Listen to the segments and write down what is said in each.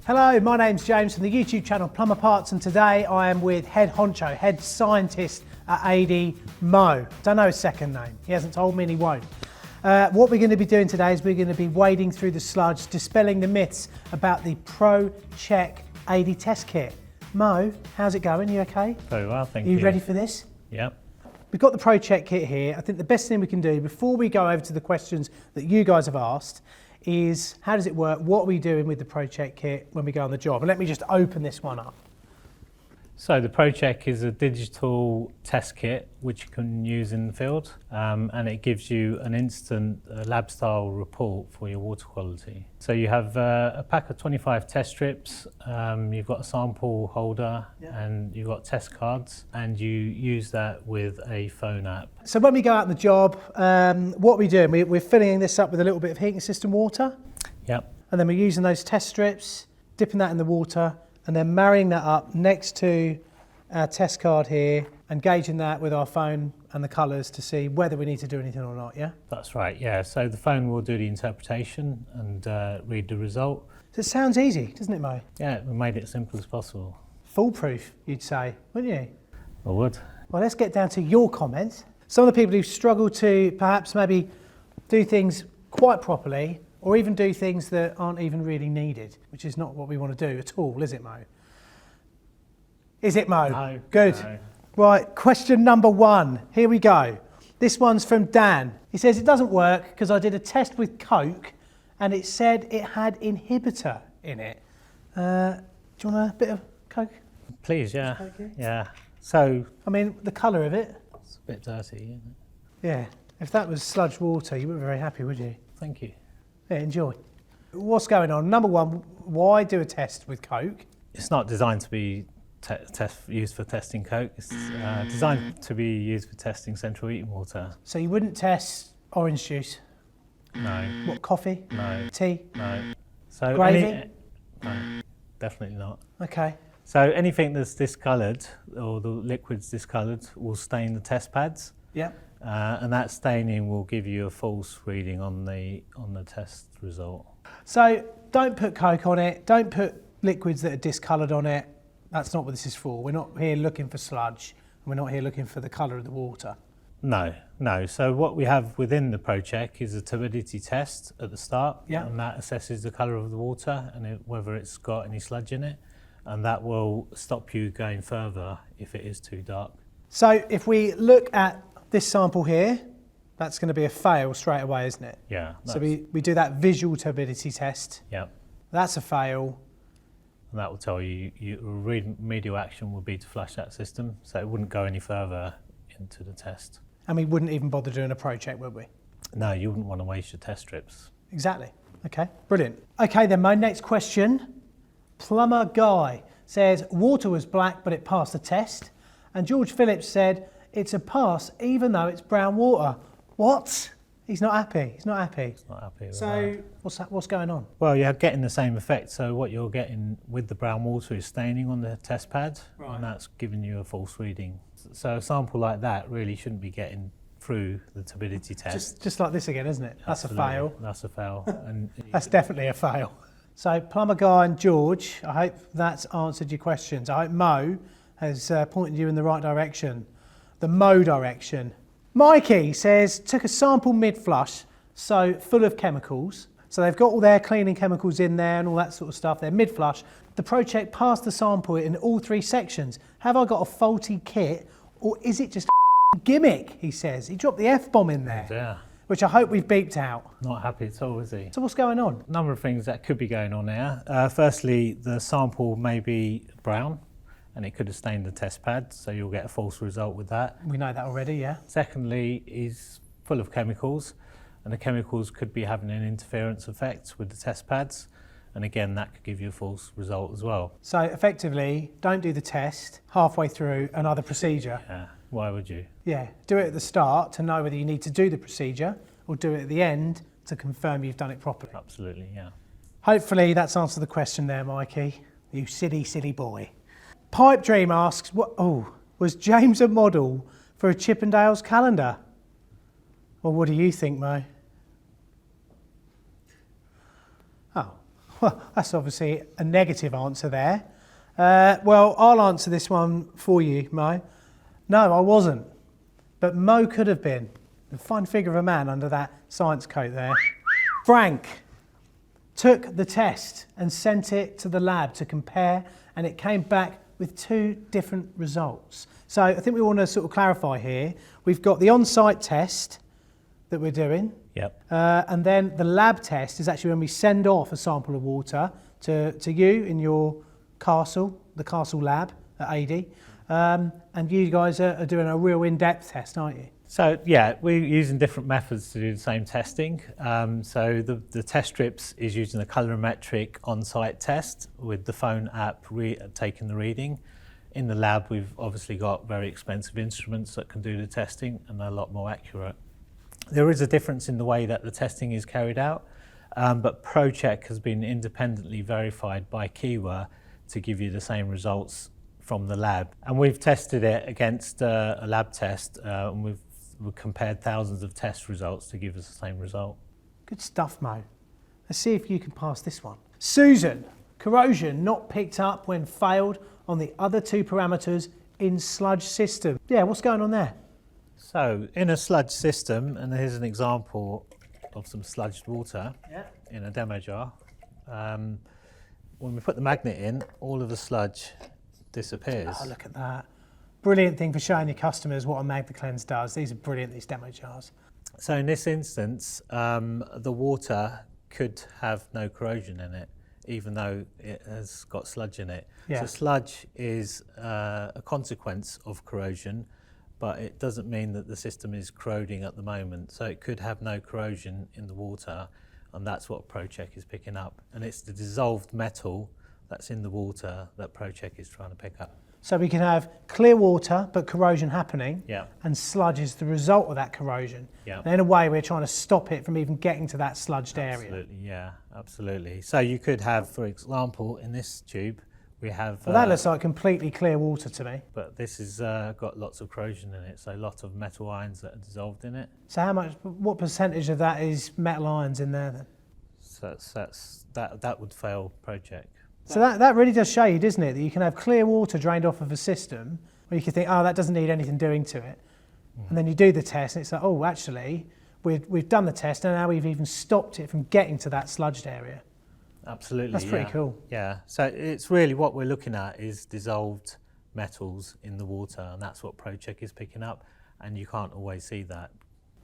Hello, my name's James from the YouTube channel Plumberparts, and today I am with head honcho, head scientist at ADEY, Mo. Don't know his second name, he hasn't told me and he won't. What we're going to be doing today is we're going to be wading through the sludge, dispelling the myths about the ProCheck ADEY test kit. Mo, how's it going? You okay? Very well, thank you. Are you ready for this? Yep. We've got the ProCheck kit here. I think the best thing we can do before we go over to the questions that you guys have asked is how does it work? What are we doing with the ProCheck kit when we go on the job? And let me just open this one up. So the ProCheck is a digital test kit which you can use in the field, and it gives you an instant lab-style report for your water quality. So you have a pack of 25 test strips, you've got a sample holder, and you've got test cards, and you use that with a phone app. So when we go out on the job, what are we doing? We're filling this up with a little bit of heating system water. Yep. And then we're using those test strips, dipping that in the water, and then marrying that up next to our test card here and gauging that with our phone and the colours to see whether we need to do anything or not, yeah? That's right, yeah. So the phone will do the interpretation and read the result. So it sounds easy, doesn't it, Mo? Yeah, we made it as simple as possible. Foolproof, you'd say, wouldn't you? I would. Well, let's get down to your comments. Some of the people who struggle to perhaps maybe do things quite properly or even do things that aren't even really needed, which is not what we want to do at all, is it, Mo? Is it, Mo? No. Good. No. Right, question number 1. Here we go. This one's from Dan. He says, it doesn't work because I did a test with Coke and it said it had inhibitor in it. Do you want a bit of Coke? Please, yeah. Coke here? Yeah. So, I mean, the colour of it. it's a bit dirty, isn't it? Yeah. If that was sludge water, you wouldn't be very happy, would you? Thank you. Yeah, enjoy. What's going on? Number 1, why do a test with Coke? It's not designed to be used for testing Coke. It's designed to be used for testing central heating water. So you wouldn't test orange juice? No. What, coffee? No. Tea? No. So Gravy? No, definitely not. Okay. So anything that's discoloured or the liquid's discoloured will stain the test pads. Yeah. And that staining will give you a false reading on the test result. So don't put Coke on it. Don't put liquids that are discoloured on it. That's not what this is for. We're not here looking for sludge. We're not here looking for the colour of the water. No, no. So what we have within the ProCheck is a turbidity test at the start, and that assesses the colour of the water and whether it's got any sludge in it, and that will stop you going further if it is too dark. So if we look at this sample here, that's going to be a fail straight away, isn't it? Yeah. So we do that visual turbidity test. Yeah. That's a fail. And that will tell you, remedial action would be to flush that system, so it wouldn't go any further into the test. And we wouldn't even bother doing a ProCheck, would we? No, you wouldn't want to waste your test strips. Exactly. Okay, brilliant. Okay then, my next question. Plumber Guy says, water was black, but it passed the test. And George Phillips said, it's a pass, even though it's brown water. What? He's not happy. He's not happy. He's not happy with so that. What's going on? Well, you're getting the same effect. So what you're getting with the brown water is staining on the test pad, and that's giving you a false reading. So a sample like that really shouldn't be getting through the turbidity test. Just like this again, isn't it? That's Absolutely. A fail. That's a fail. And that's definitely a fail. So Plumber Guy and George, I hope that's answered your questions. I hope Mo has pointed you in the right direction, the Mo direction. Mikey says, took a sample mid-flush, so full of chemicals. So they've got all their cleaning chemicals in there and all that sort of stuff. They're mid-flush. The ProCheck passed the sample in all 3 sections. Have I got a faulty kit or is it just a gimmick, he says. He dropped the F-bomb in there, yeah. Which I hope we've beeped out. Not happy at all, is he? So what's going on? A number of things that could be going on there. Firstly, the sample may be brown, and it could have stained the test pad, so you'll get a false result with that. We know that already, yeah. Secondly, is full of chemicals, and the chemicals could be having an interference effect with the test pads, and again, that could give you a false result as well. So effectively, don't do the test halfway through another procedure. Yeah, why would you? Yeah, do it at the start to know whether you need to do the procedure, or do it at the end to confirm you've done it properly. Absolutely, yeah. Hopefully that's answered the question there, Mikey. You silly, silly boy. Pipe Dream asks, was James a model for a Chippendales calendar? Well, what do you think, Mo? Oh, Well, that's obviously a negative answer there. Well, I'll answer this one for you, Mo. No, I wasn't. But Mo could have been. A fine figure of a man under that science coat there. Frank took the test and sent it to the lab to compare, and it came back with 2 different results. So I think we want to sort of clarify here. We've got the on-site test that we're doing. Yep. And then the lab test is actually when we send off a sample of water to you in your castle, the castle lab at ADEY. And you guys are doing a real in-depth test, aren't you? So yeah, we're using different methods to do the same testing. So the test strips is using a colorimetric on-site test with the phone app taking the reading. In the lab, we've obviously got very expensive instruments that can do the testing and they're a lot more accurate. There is a difference in the way that the testing is carried out, but ProCheck has been independently verified by Kiwa to give you the same results from the lab. And we've tested it against a lab test, and we've compared thousands of test results to give us the same result. Good stuff, Mo. Let's see if you can pass this one. Susan, corrosion not picked up when failed on the other 2 parameters in sludge system. Yeah, what's going on there? So in a sludge system, and here's an example of some sludged water in a demo jar. When we put the magnet in, all of the sludge disappears. Oh, look at that. Brilliant thing for showing your customers what a MagnaCleanse does. These are brilliant, these demo jars. So in this instance, the water could have no corrosion in it, even though it has got sludge in it. Yeah. So sludge is a consequence of corrosion, but it doesn't mean that the system is corroding at the moment. So it could have no corrosion in the water, and that's what ProCheck is picking up. And it's the dissolved metal that's in the water that ProCheck is trying to pick up. So we can have clear water, but corrosion happening, Yeah. and sludge is the result of that corrosion. Yeah. And in a way, we're trying to stop it from even getting to that sludged area. Absolutely, yeah, absolutely. So you could have, for example, in this tube, we have... Well, that looks like completely clear water to me. But this has got lots of corrosion in it, so a lot of metal ions that are dissolved in it. So what percentage of that is metal ions in there then? So that would fail ProCheck. So that really does show you, doesn't it, that you can have clear water drained off of a system where you can think, oh, that doesn't need anything doing to it. And then you do the test and it's like, oh, actually, we've done the test and now we've even stopped it from getting to that sludged area. Absolutely, That's pretty cool. Yeah, so it's really what we're looking at is dissolved metals in the water, and that's what ProCheck is picking up, and you can't always see that.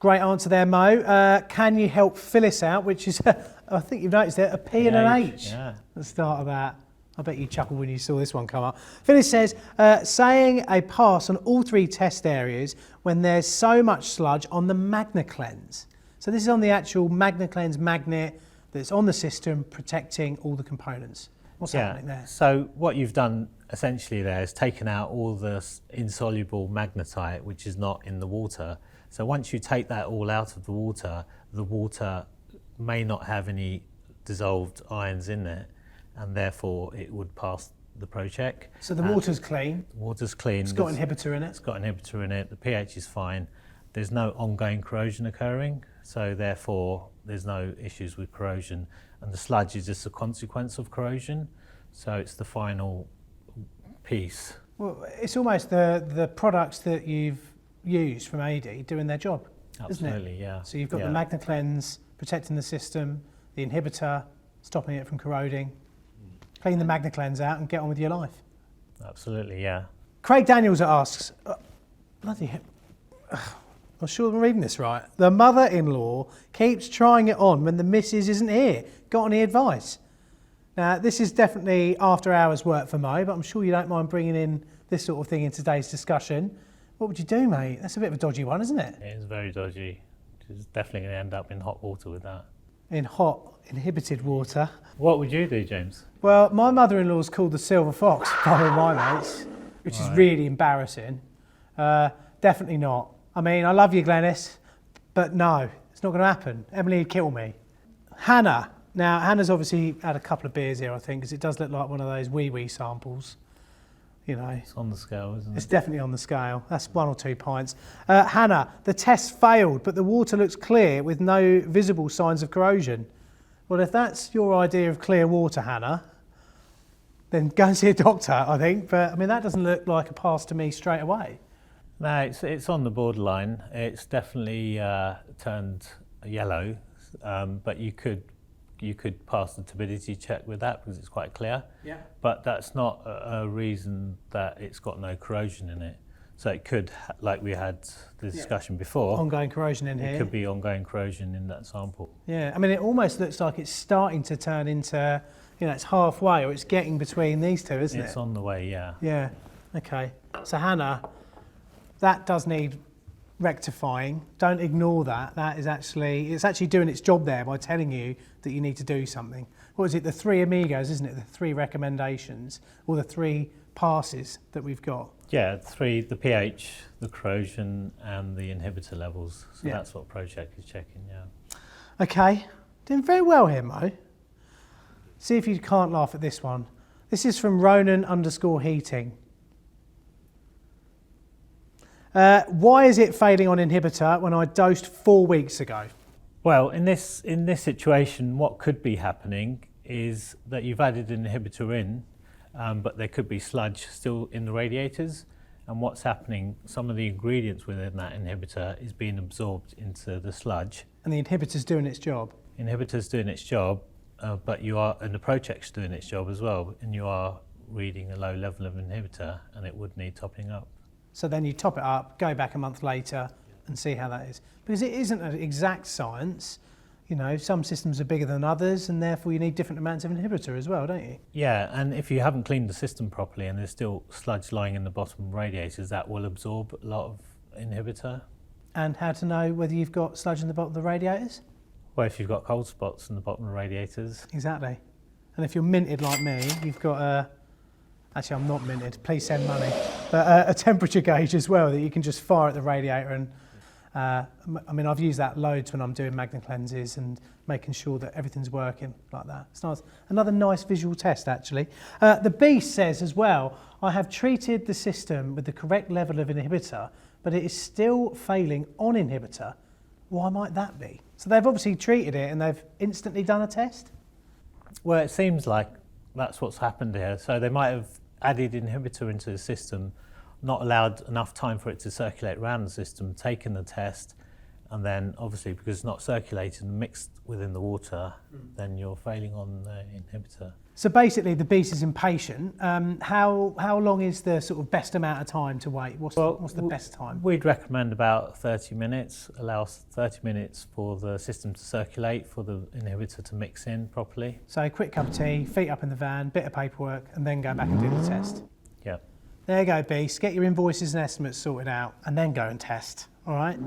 Great answer there, Mo. Can you help Phyllis out, which is, I think you've noticed there, a P and an H Yeah. at the start of that. I bet you chuckled when you saw this one come up. Phyllis says, saying a pass on all 3 test areas when there's so much sludge on the MagnaCleanse. So this is on the actual MagnaCleanse magnet that's on the system protecting all the components. What's happening there? So what you've done essentially there is taken out all the insoluble magnetite, which is not in the water. So once you take that all out of the water may not have any dissolved ions in it, and therefore it would pass the ProCheck. So the water's clean. The water's clean. It's got inhibitor in it. It's got inhibitor in it. The pH is fine. There's no ongoing corrosion occurring, so therefore there's no issues with corrosion. And the sludge is just a consequence of corrosion, so it's the final piece. Well, it's almost the products that you've used from ADEY doing their job, Absolutely, isn't it? yeah. So you've got the MagnaCleanse protecting the system, the inhibitor stopping it from corroding. Clean the MagnaCleanse out and get on with your life. Absolutely, yeah. Craig Daniels asks, bloody hell, I'm sure I'm reading this right. The mother-in-law keeps trying it on when the missus isn't here. Got any advice? Now, this is definitely after hours work for Mo, but I'm sure you don't mind bringing in this sort of thing in today's discussion. What would you do, mate? That's a bit of a dodgy one, isn't it? It is very dodgy. It's definitely going to end up in hot water with that. In hot, inhibited water. What would you do, James? Well, my mother-in-law's called the Silver Fox by all my mates, which is really embarrassing. Definitely not. I mean, I love you, Glenys, but no, it's not going to happen. Emily would kill me. Hannah. Now, Hannah's obviously had a couple of beers here, I think, because it does look like one of those wee samples. You know, It's on the scale, isn't it's it? definitely on the scale. That's 1 or 2 pints. Hannah, the test failed, but the water looks clear with no visible signs of corrosion. Well, if that's your idea of clear water, Hannah, then go and see a doctor, I think. But I mean, that doesn't look like a pass to me straight away. No, it's on the borderline. It's definitely turned yellow, but you could pass the turbidity check with that because it's quite clear. Yeah. But that's not a reason that it's got no corrosion in it. So it could, like we had the discussion before, Ongoing corrosion in here. it could be ongoing corrosion in that sample. Yeah, I mean, it almost looks like it's starting to turn into, it's halfway, or it's getting between these two, isn't it? It's on the way, yeah. Yeah, okay. So Hannah, that does need rectifying. Don't ignore that. It's actually doing its job there by telling you that you need to do something. What is it, the 3 amigos, isn't it? The 3 recommendations, or the 3 passes that we've got. Yeah, 3, the pH, the corrosion and the inhibitor levels. So that's what ProCheck is checking, yeah. Okay, doing very well here, Mo. See if you can't laugh at this one. This is from Ronan_heating. Why is it failing on inhibitor when I dosed 4 weeks ago? Well, in this situation, what could be happening is that you've added an inhibitor in, but there could be sludge still in the radiators. And what's happening, some of the ingredients within that inhibitor is being absorbed into the sludge. And the inhibitor's doing its job. Inhibitor's doing its job, but and the ProCheck's doing its job as well, and you are reading a low level of inhibitor, and it would need topping up. So then you top it up, go back a month later and see how that is. Because it isn't an exact science. Some systems are bigger than others, and therefore you need different amounts of inhibitor as well, don't you? Yeah, and if you haven't cleaned the system properly and there's still sludge lying in the bottom of radiators, that will absorb a lot of inhibitor. And how to know whether you've got sludge in the bottom of the radiators? Well, if you've got cold spots in the bottom of radiators. Exactly. And if you're minted like me, you've got actually I'm not minted, please send money, but a temperature gauge as well that you can just fire at the radiator. And I've used that loads when I'm doing Magna cleanses and making sure that everything's working like that. It's nice. Another nice visual test, actually. The Beast says as well, I have treated the system with the correct level of inhibitor, but it is still failing on inhibitor. Why might that be? So they've obviously treated it and they've instantly done a test? Well, it seems like that's what's happened here. So they might have added inhibitor into the system, not allowed enough time for it to circulate around the system, taken the test, and then obviously because it's not circulated and mixed within the water, then you're failing on the inhibitor. So basically the Beast is impatient. How long is the sort of best amount of time to wait? What's the best time? We'd recommend about 30 minutes, allow 30 minutes for the system to circulate, for the inhibitor to mix in properly. So a quick cup of tea, feet up in the van, bit of paperwork, and then go back and do the test. Yeah. There you go, Beast. Get your invoices and estimates sorted out, and then go and test. All right?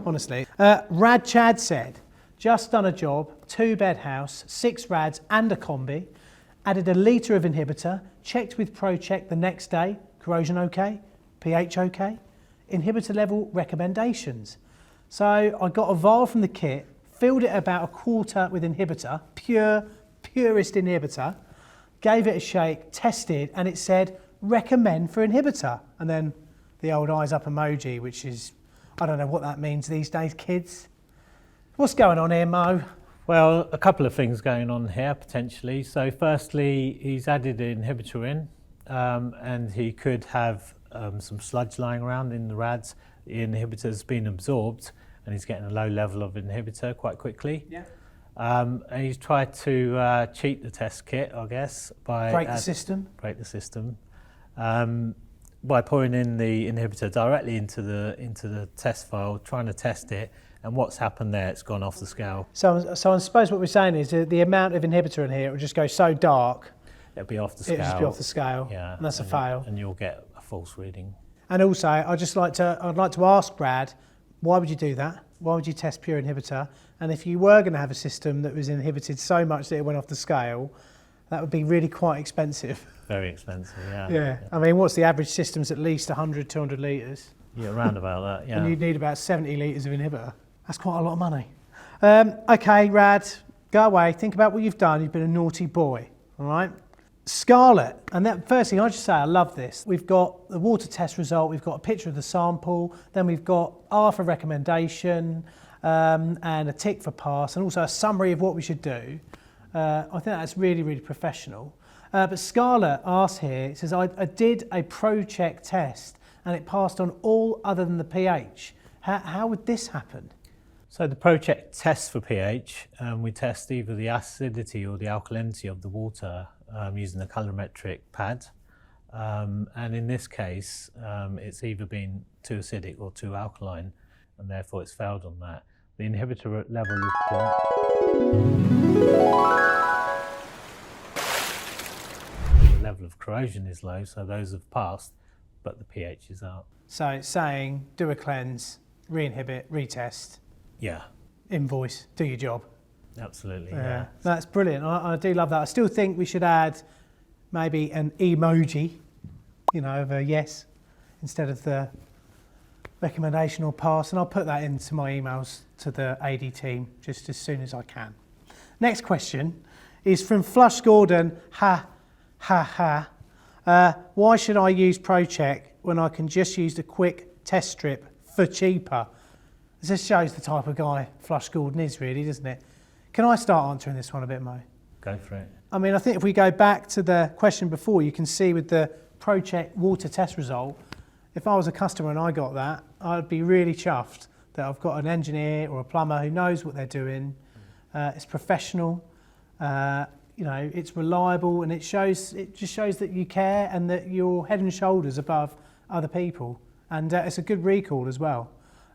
Honestly. Rad Chad said, just done a job, 2-bed house, 6 rads and a combi. Added a litre of inhibitor, checked with ProCheck the next day, corrosion okay, pH okay, inhibitor level recommendations. So I got a vial from the kit, filled it about a quarter with inhibitor, purest inhibitor, gave it a shake, tested, and it said, recommend for inhibitor. And then the old eyes up emoji, which is, I don't know what that means these days, kids. What's going on here, Mo? Well, a couple of things going on here potentially. So firstly, he's added an inhibitor in, and he could have some sludge lying around in the rads. The inhibitor's been absorbed and he's getting a low level of inhibitor quite quickly. Yeah. And he's tried to cheat the test kit, I guess, by break the system. By pouring in the inhibitor directly into the test file, trying to test it. And what's happened there, it's gone off the scale. So I suppose what we're saying is the amount of inhibitor in here, it will just go so dark. It'll be off the scale. It'll just be off the scale. Yeah. And that's a fail. And you'll get a false reading. And also, I'd like to ask Brad, why would you do that? Why would you test pure inhibitor? And if you were going to have a system that was inhibited so much that it went off the scale, that would be really quite expensive. Very expensive, yeah. Yeah. I mean, what's the average system's at least 100, 200 litres? Yeah, around about that, yeah. And you'd need about 70 litres of inhibitor. That's quite a lot of money. Okay, Rad, go away. Think about what you've done. You've been a naughty boy, all right? Scarlett, and that first thing I just say, I love this. We've got the water test result, we've got a picture of the sample, then we've got R for recommendation, and a tick for pass, and also a summary of what we should do. I think that's really, really professional. But Scarlett asks here, it says, I did a ProCheck test and it passed on all other than the pH. How would this happen? So the ProCheck tests for pH. We test either the acidity or the alkalinity of the water using a colorimetric pad. And in this case, it's either been too acidic or too alkaline, and therefore it's failed on that. The inhibitor level the level of corrosion is low, so those have passed, but the pH is up. So it's saying do a cleanse, re-inhibit, retest, Yeah, invoice, do your job. absolutely. Yeah, that's brilliant. I do love that. I still think we should add maybe an emoji, you know, of a yes instead of the recommendation or pass, and I'll put that into my emails to the AD team just as soon as I can. Next question is from Flush Gordon. Why should I use ProCheck when I can just use the quick test strip for cheaper? This shows the type of guy Flush Gordon is, really, doesn't it? Can I start answering this one a bit, Mo? Go for it. I mean, I think if we go back to the question before, you can see with the ProCheck water test result, if I was a customer and I got that, I'd be really chuffed that I've got an engineer or a plumber who knows what they're doing. It's professional, you know, it's reliable, and it just shows that you care and that you're head and shoulders above other people. And it's a good recall as well.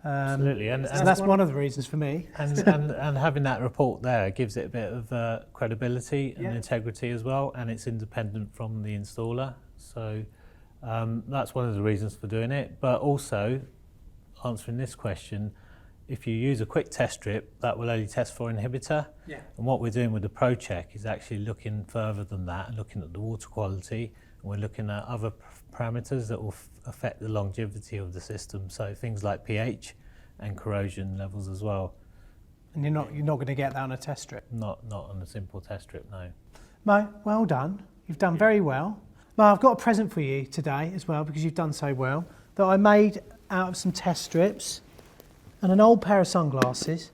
Absolutely, and that's one of the reasons for me. And having that report there gives it a bit of credibility and Yeah. integrity as well, and it's independent from the installer. So that's one of the reasons for doing it. But also, answering this question, if you use a quick test strip, that will only test for inhibitor. Yeah. And what we're doing with the ProCheck is actually looking further than that, and looking at the water quality, and we're looking at other parameters that will affect the longevity of the system. So things like pH and corrosion levels as well. And you're not going to get that on a test strip. Not on a simple test strip, no. Mo, well done. You've done very well. Mo, I've got a present for you today as well, because you've done so well, that I made out of some test strips and an old pair of sunglasses.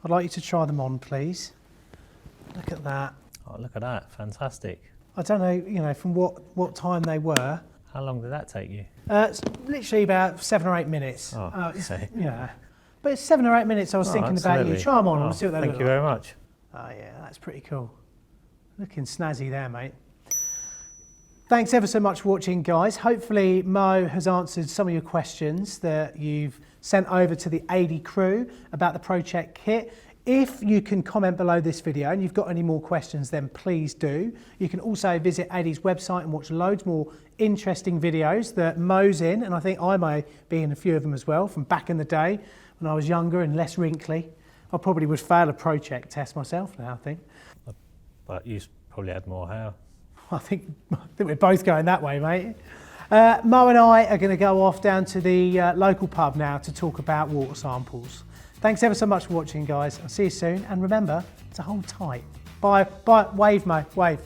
I'd like you to try them on, please. Look at that. Oh, look at that, fantastic. I don't know, you know, from what time they were. How long did that take you? It's literally about 7 or 8 minutes. So. Yeah. But it's 7 or 8 minutes I was thinking about you. Absolutely. Try them on and see what they look Thank you like. very much. Oh yeah, that's pretty cool. Looking snazzy there, mate. Thanks ever so much for watching, guys. Hopefully Mo has answered some of your questions that you've sent over to the ADEY crew about the ProCheck kit. If you can comment below this video and you've got any more questions, then please do. You can also visit ADEY's website and watch loads more interesting videos that Mo's in, and I think I may be in a few of them as well, from back in the day when I was younger and less wrinkly. I probably would fail a ProCheck test myself now, I think. But you probably had more hair. I think we're both going that way, mate. Mo and I are going to go off down to the local pub now to talk about water samples. Thanks ever so much for watching, guys. I'll see you soon. And remember to hold tight. Bye. Bye. Wave, Mo. Wave.